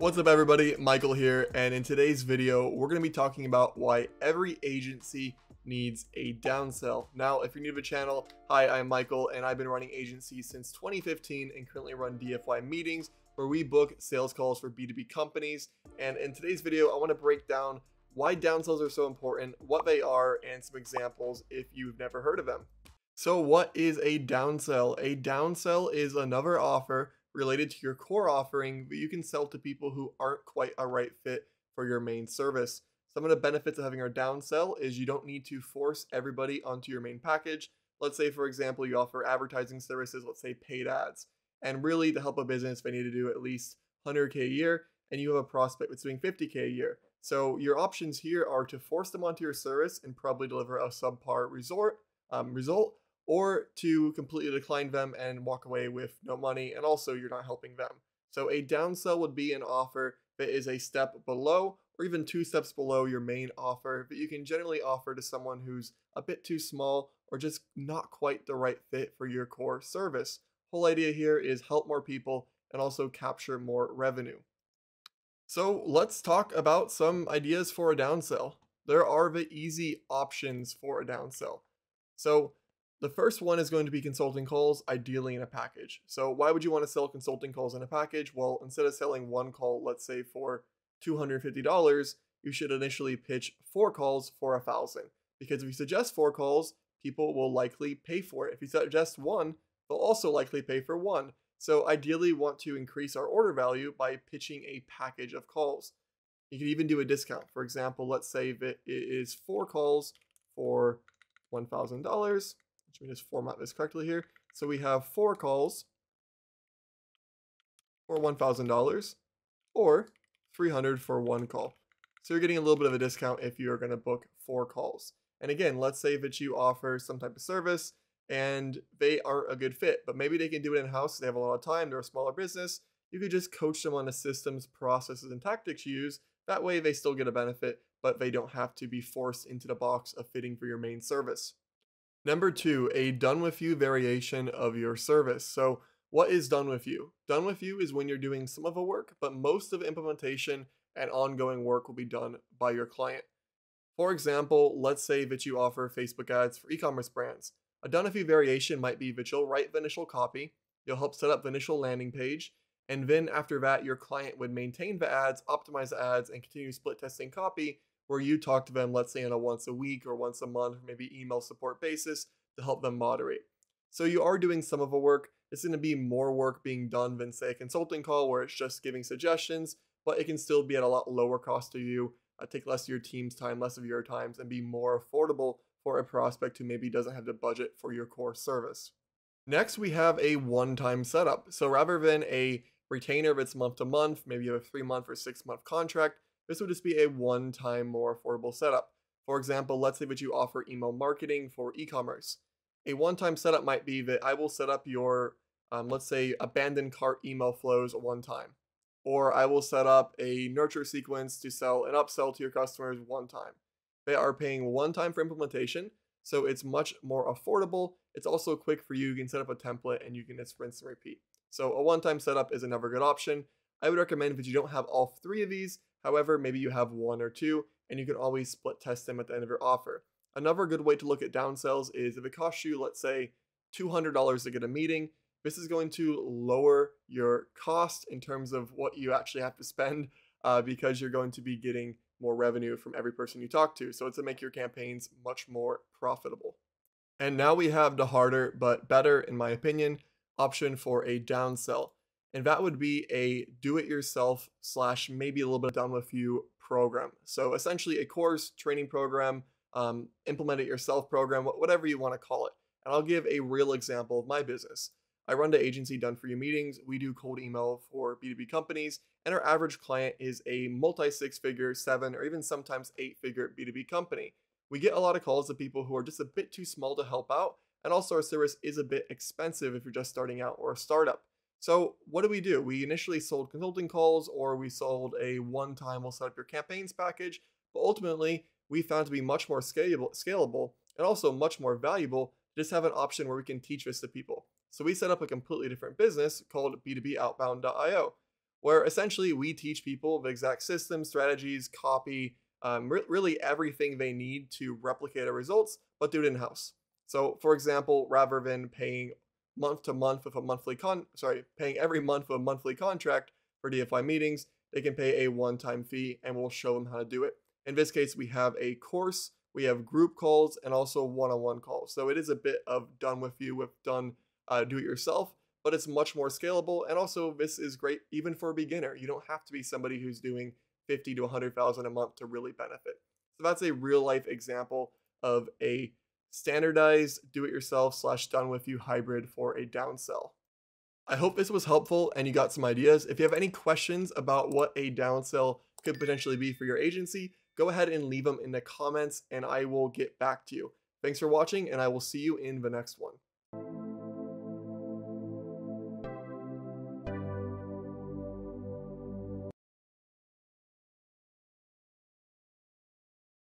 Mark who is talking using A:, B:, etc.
A: What's up everybody, Michael here, and in today's video we're going to be talking about why every agency needs a downsell. Now if you're new to the channel, hi, I'm Michael and I've been running agencies since 2015 and currently run DFY meetings where we book sales calls for B2B companies. And in today's video I want to break down why downsells are so important, what they are, and some examples if you've never heard of them. So what is a downsell? A downsell is another offer related to your core offering that you can sell to people who aren't quite a right fit for your main service. Some of the benefits of having our downsell is you don't need to force everybody onto your main package. Let's say, for example, you offer advertising services, let's say paid ads. And really, to help a business, they need to do at least 100K a year, and you have a prospect that's doing 50K a year. So your options here are to force them onto your service and probably deliver a subpar result, or to completely decline them and walk away with no money, and also you're not helping them. So a downsell would be an offer that is a step below or even 2 steps below your main offer that you can generally offer to someone who's a bit too small or just not quite the right fit for your core service. Whole idea here is help more people and also capture more revenue. So let's talk about some ideas for a downsell. There are the easy options for a downsell. So the first one is going to be consulting calls, ideally in a package. So why would you want to sell consulting calls in a package? Well, instead of selling one call, let's say for $250, you should initially pitch 4 calls for $1,000. Because if you suggest 4 calls, people will likely pay for it. If you suggest 1, they'll also likely pay for 1. So ideally want to increase our order value by pitching a package of calls. You can even do a discount. For example, let's say that it is 4 calls for $1,000. Let me just format this correctly here. So we have 4 calls for $1,000 or 300 for 1 call. So you're getting a little bit of a discount if you're going to book 4 calls. And again, let's say that you offer some type of service and they aren't a good fit, but maybe they can do it in-house. They have a lot of time. They're a smaller business. You could just coach them on the systems, processes, and tactics you use. That way they still get a benefit, but they don't have to be forced into the box of fitting for your main service. Number 2, a done with you variation of your service. So what is done with you? Done with you is when you're doing some of the work, but most of the implementation and ongoing work will be done by your client. For example, let's say that you offer Facebook ads for e-commerce brands. A done with you variation might be that you'll write the initial copy, you'll help set up the initial landing page, and then after that, your client would maintain the ads, optimize the ads, and continue split testing copy, where you talk to them, let's say on a once a week or once a month, or maybe email support basis to help them moderate. So you are doing some of the work. It's going to be more work being done than, say, a consulting call where it's just giving suggestions, but it can still be at a lot lower cost to you, take less of your team's time, less of your times, and be more affordable for a prospect who maybe doesn't have the budget for your core service. Next, we have a one-time setup. So rather than a retainer that's month to month, maybe you have a 3-month or 6-month contract, this would just be a one-time, more affordable setup. For example, let's say that you offer email marketing for e-commerce. A one-time setup might be that I will set up your, let's say, abandoned cart email flows one time. Or I will set up a nurture sequence to sell and upsell to your customers one time. They are paying one time for implementation, so it's much more affordable. It's also quick for you. You can set up a template and you can just rinse and repeat. So a one-time setup is another good option. I would recommend that you don't have all 3 of these. However, maybe you have 1 or 2, and you can always split test them at the end of your offer. Another good way to look at downsells is if it costs you, let's say, $200 to get a meeting, this is going to lower your cost in terms of what you actually have to spend because you're going to be getting more revenue from every person you talk to. So it's to make your campaigns much more profitable. And now we have the harder but better, in my opinion, option for a downsell. And that would be a do-it-yourself / maybe a little bit done with you program. So essentially a course, training program, implement it yourself program, whatever you want to call it. And I'll give a real example of my business. I run the agency Done For You meetings. We do cold email for B2B companies, and our average client is a multi-6-figure, 7 or even sometimes 8-figure B2B company. We get a lot of calls of people who are just a bit too small to help out, and also our service is a bit expensive if you're just starting out or a startup. So what do? We initially sold consulting calls, or we sold a one-time we'll set up your campaigns package, but ultimately we found to be much more scalable and also much more valuable to just have an option where we can teach this to people. So we set up a completely different business called B2B Outbound.io. where essentially we teach people the exact systems, strategies, copy, really everything they need to replicate our results, but do it in-house. So for example, rather than paying month to month with a paying every month with a monthly contract for DFI meetings, they can pay a one-time fee and we'll show them how to do it. In this case, we have a course, we have group calls, and also one-on-one calls. So it is a bit of done with you, with done do it yourself, but it's much more scalable. And also this is great even for a beginner. You don't have to be somebody who's doing 50 to 100,000 a month to really benefit. So that's a real life example of a standardized do-it-yourself / done with you hybrid for a downsell. I hope this was helpful and you got some ideas. If you have any questions about what a downsell could potentially be for your agency, go ahead and leave them in the comments and I will get back to you. Thanks for watching and I will see you in the next one.